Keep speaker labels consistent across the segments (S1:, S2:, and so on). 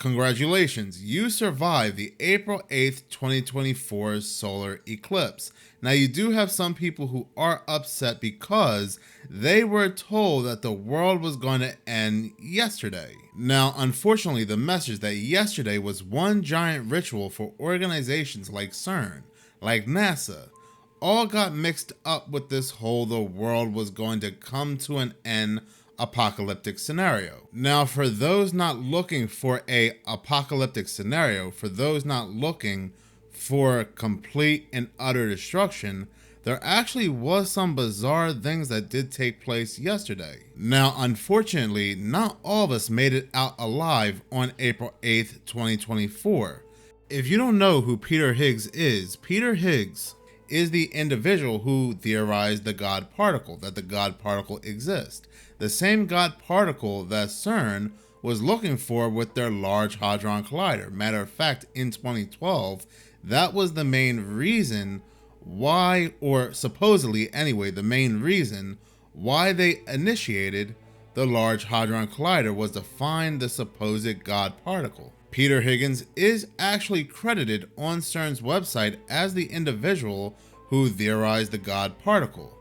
S1: Congratulations, you survived the April 8th, 2024 solar eclipse. Now, you do have some people who are upset because they were told that the world was going to end yesterday. Now, unfortunately, the message that yesterday was one giant ritual for organizations like Cern, like NASA, all got mixed up with this whole the world was going to come to an end apocalyptic scenario. Now, for those not looking for a apocalyptic scenario, for those not looking for complete and utter destruction, there actually was some bizarre things that did take place yesterday. Now, unfortunately, not all of us made it out alive on April 8th, 2024. If you don't know who Peter Higgs is the individual who theorized the God particle, that the God particle exists. The same God particle that CERN was looking for with their Large Hadron Collider. Matter of fact, in 2012, that was the main reason why, or supposedly anyway, the main reason why they initiated the Large Hadron Collider was to find the supposed God particle. Peter Higgins is actually credited on CERN's website as the individual who theorized the God particle.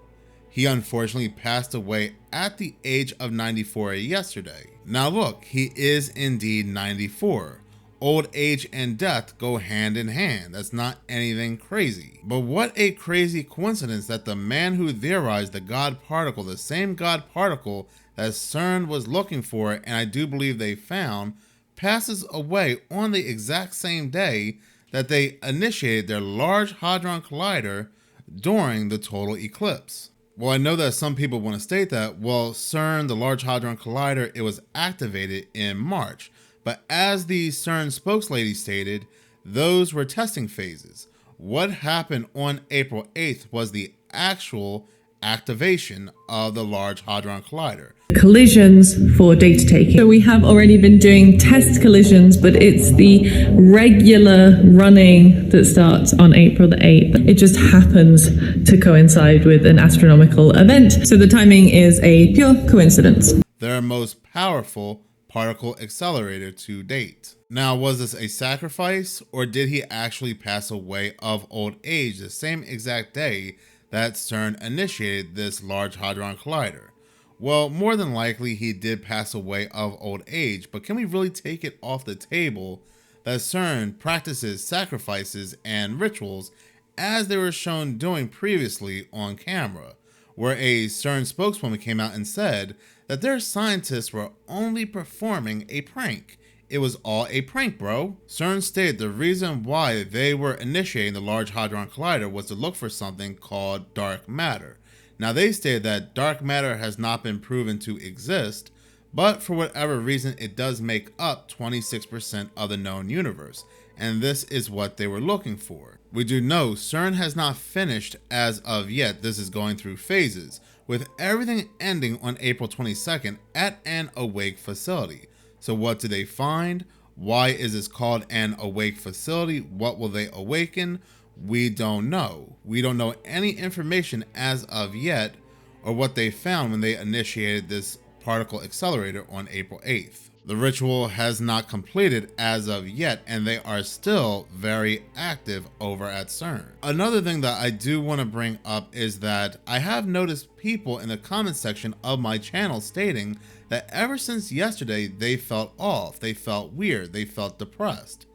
S1: He unfortunately passed away at the age of 94 yesterday. Now look, he is indeed 94. Old age and death go hand in hand. That's not anything crazy. But what a crazy coincidence that the man who theorized the God particle, the same God particle that CERN was looking for, and I do believe they found, passes away on the exact same day that they initiated their Large Hadron Collider during the total eclipse. Well, I know that some people want to state that, well, CERN, the Large Hadron Collider, it was activated in March. But as the CERN spokeslady stated, those were testing phases. What happened on April 8th was the actual activation of the Large Hadron Collider.
S2: Collisions for data taking. So we have already been doing test collisions, but it's the regular running that starts on April the 8th. It just happens to coincide with an astronomical event. So the timing is a pure coincidence.
S1: Their most powerful particle accelerator to date. Now, was this a sacrifice, or did he actually pass away of old age the same exact day that CERN initiated this Large Hadron Collider? Well, more than likely he did pass away of old age, but can we really take it off the table that CERN practices sacrifices and rituals as they were shown doing previously on camera, where a CERN spokeswoman came out and said that their scientists were only performing a prank. It was all a prank, bro. CERN stated the reason why they were initiating the Large Hadron Collider was to look for something called dark matter. Now, they stated that dark matter has not been proven to exist, but for whatever reason, it does make up 26% of the known universe, and this is what they were looking for. We do know CERN has not finished as of yet. This is going through phases, with everything ending on April 22nd at an awake facility. So what do they find? Why is this called an awake facility? What will they awaken? We don't know. We don't know any information as of yet, or what they found when they initiated this particle accelerator on April 8th. The ritual has not completed as of yet, and they are still very active over at CERN. Another thing that I do want to bring up is that I have noticed people in the comment section of my channel stating that ever since yesterday, they felt off, they felt weird, they felt depressed.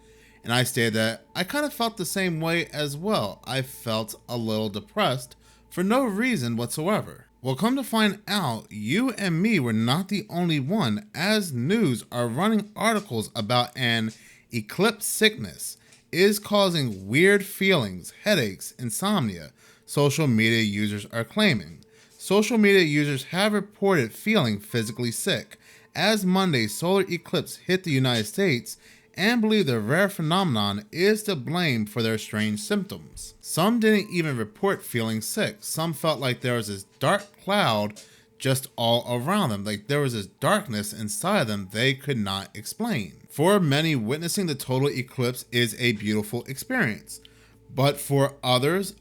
S1: And I stated that I kind of felt the same way as well. I felt a little depressed for no reason whatsoever. Well, come to find out, you and me were not the only one, as news are running articles about an eclipse sickness is causing weird feelings, headaches, insomnia, social media users are claiming. Social media users have reported feeling physically sick as Monday's solar eclipse hit the United States and believe the rare phenomenon is to blame for their strange symptoms. Some didn't even report feeling sick. Some felt like there was this dark cloud just all around them, like there was this darkness inside them they could not explain. For many, witnessing the total eclipse is a beautiful experience. But for others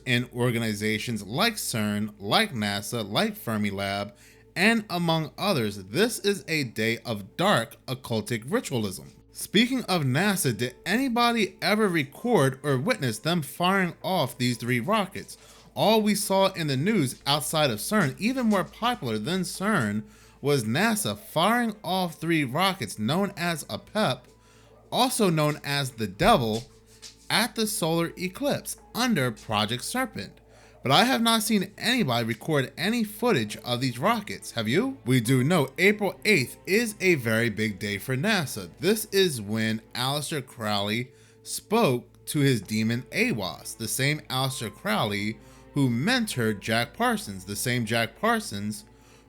S1: in organizations like CERN, like NASA, like Fermilab, and among others, this is a day of dark occultic ritualism. Speaking of NASA, did anybody ever record or witness them firing off these 3 rockets? All we saw in the news outside of Cern, even more popular than Cern, was NASA firing off 3 rockets known as a PEP, also known as the Devil, at the solar eclipse under Project Serpent. But I have not seen anybody record any footage of these rockets. Have you? We do know April 8th is a very big day for NASA. This is when Aleister Crowley spoke to his demon AWAS, the same Aleister Crowley who mentored Jack Parsons, the same Jack Parsons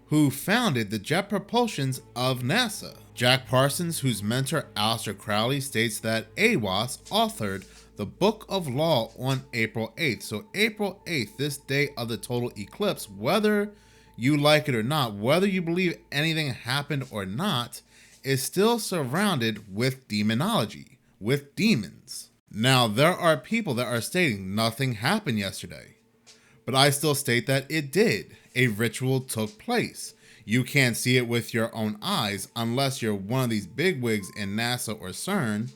S1: who founded the jet propulsions of NASA. Jack Parsons, whose mentor Aleister Crowley, states that AWAS authored the Book of Law on April 8th. So April 8th, this day of the total eclipse, whether you like it or not, whether you believe anything happened or not, is still surrounded with demonology, with demons. Now, there are people that are stating nothing happened yesterday, but I still state that it did. A ritual took place. You can't see it with your own eyes unless you're one of these bigwigs in NASA or Cern,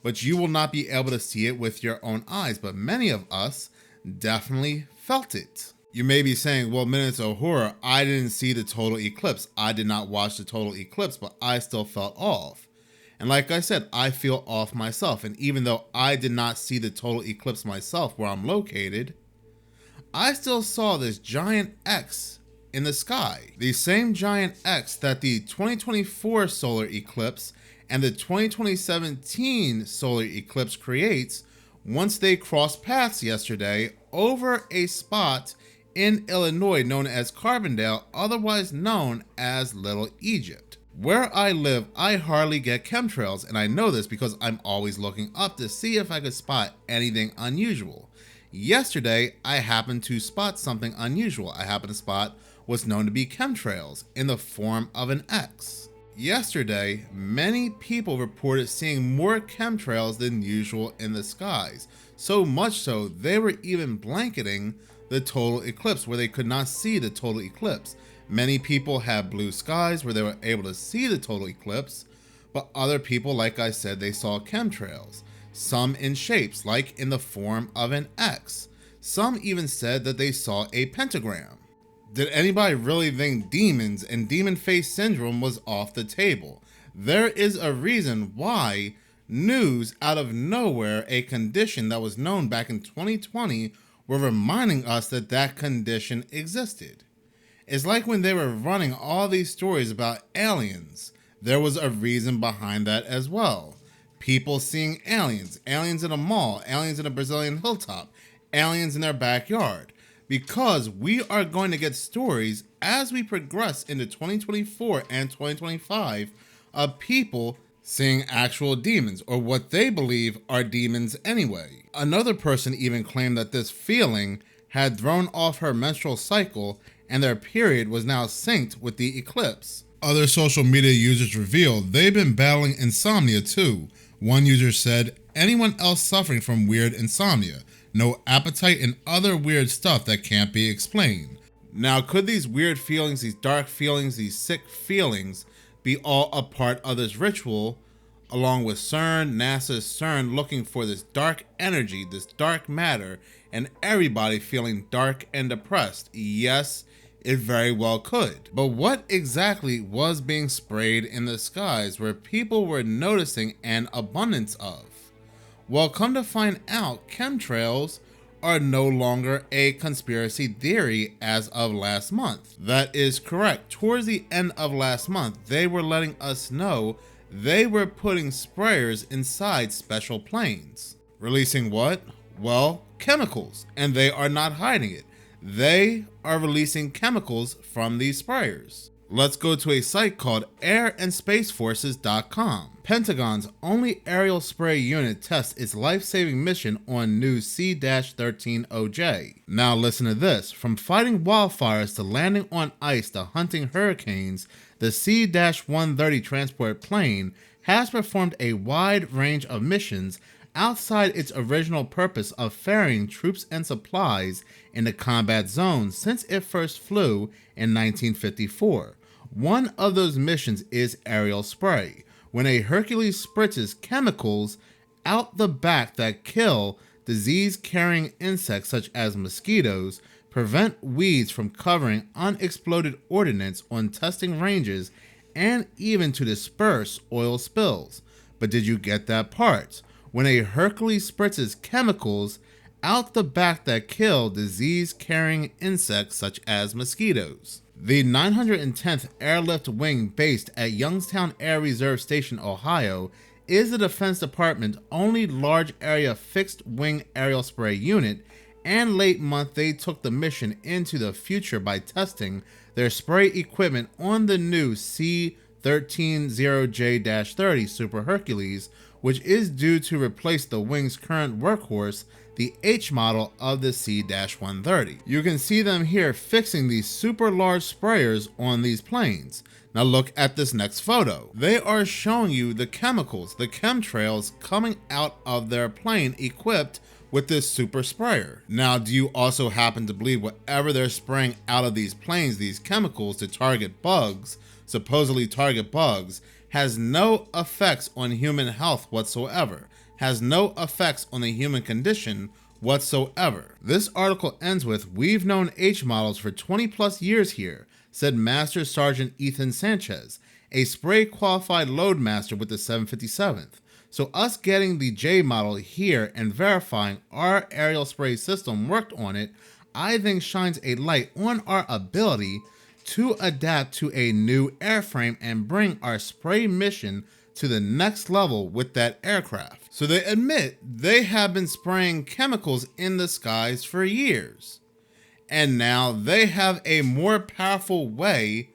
S1: but you will not be able to see it with your own eyes. But many of us definitely felt it. You may be saying, well, Minutes of Horror, I didn't see the total eclipse. I did not watch the total eclipse, but I still felt off. And like I said, I feel off myself. And even though I did not see the total eclipse myself where I'm located, I still saw this giant X in the sky. The same giant X that the 2024 solar eclipse and the 2017 solar eclipse creates once they crossed paths yesterday over a spot in Illinois known as Carbondale, otherwise known as Little Egypt. Where I live, I hardly get chemtrails, and I know this because I'm always looking up to see if I could spot anything unusual. Yesterday, I happened to spot something unusual. I happened to spot what's known to be chemtrails in the form of an X. Yesterday, many people reported seeing more chemtrails than usual in the skies. So much so, they were even blanketing the total eclipse where they could not see the total eclipse. Many people had blue skies where they were able to see the total eclipse, but other people, like I said, they saw chemtrails. Some in shapes, like in the form of an X. Some even said that they saw a pentagram. Did anybody really think demons and demon face syndrome was off the table? There is a reason why news out of nowhere, a condition that was known back in 2020, were reminding us that that condition existed. It's like when they were running all these stories about aliens, there was a reason behind that as well. People seeing aliens, aliens in a mall, aliens in a Brazilian hilltop, aliens in their backyard. Because we are going to get stories as we progress into 2024 and 2025 of people seeing actual demons, or what they believe are demons anyway. Another person even claimed that this feeling had thrown off her menstrual cycle and their period was now synced with the eclipse. Other social media users revealed they've been battling insomnia too. One user said, anyone else suffering from weird insomnia? No appetite and other weird stuff that can't be explained. Now, could these weird feelings, these dark feelings, these sick feelings be all a part of this ritual, along with Cern, NASA's Cern looking for this dark energy, this dark matter, and everybody feeling dark and depressed? Yes, it very well could. But what exactly was being sprayed in the skies where people were noticing an abundance of? Well, come to find out, chemtrails are no longer a conspiracy theory as of last month. That is correct. Towards the end of last month, they were letting us know they were putting sprayers inside special planes. Releasing what? Well, chemicals. And they are not hiding it. They are releasing chemicals from these sprayers. Let's go to a site called airandspaceforces.com. Pentagon's only aerial spray unit tests its life-saving mission on new C-13OJ. Now listen to this. From fighting wildfires to landing on ice to hunting hurricanes, the C-130 transport plane has performed a wide range of missions outside its original purpose of ferrying troops and supplies into combat zones since it first flew in 1954. One of those missions is aerial spray, when a Hercules spritzes chemicals out the back that kill disease-carrying insects such as mosquitoes, prevent weeds from covering unexploded ordnance on testing ranges, and even to disperse oil spills. But did you get that part? When a Hercules spritzes chemicals out the back that kill disease-carrying insects such as mosquitoes. The 910th Airlift Wing, based at Youngstown Air Reserve Station, Ohio, is the Defense Department's only large area fixed wing aerial spray unit, and late month they took the mission into the future by testing their spray equipment on the new C-130J-30 Super Hercules, which is due to replace the wing's current workhorse, the H model of the C-130. You can see them here fixing these super large sprayers on these planes. Now look at this next photo. They are showing you the chemicals, the chemtrails coming out of their plane equipped with this super sprayer. Now, do you also happen to believe whatever they're spraying out of these planes, these chemicals to target bugs, supposedly target bugs, has no effects on human health whatsoever, has no effects on the human condition whatsoever? This article ends with, "We've known H models for 20 plus years here," said Master Sergeant Ethan Sanchez, a spray qualified loadmaster with the 757th. So us getting the J model here and verifying our aerial spray system worked on it, I think shines a light on our ability to adapt to a new airframe and bring our spray mission to the next level with that aircraft. So they admit they have been spraying chemicals in the skies for years, and now they have a more powerful way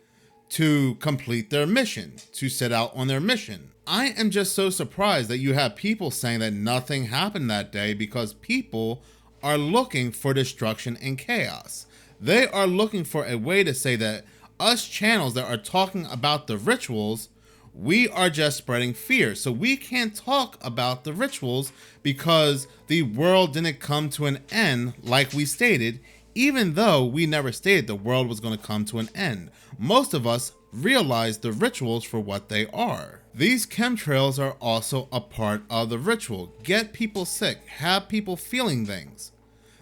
S1: to complete their mission, to set out on their mission. I am just so surprised that you have people saying that nothing happened that day, because people are looking for destruction and chaos. They are looking for a way to say that us channels that are talking about the rituals, we are just spreading fear. So we can't talk about the rituals because the world didn't come to an end like we stated, even though we never stated the world was going to come to an end. Most of us realize the rituals for what they are. These chemtrails are also a part of the ritual. Get people sick, have people feeling things.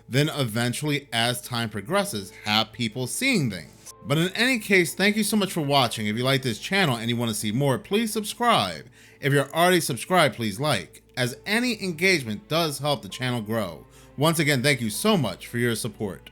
S1: Then eventually, as time progresses, have people seeing things. But in any case, thank you so much for watching. If you like this channel and you want to see more, please subscribe. If you're already subscribed, please like, as any engagement does help the channel grow. Once again, thank you so much for your support.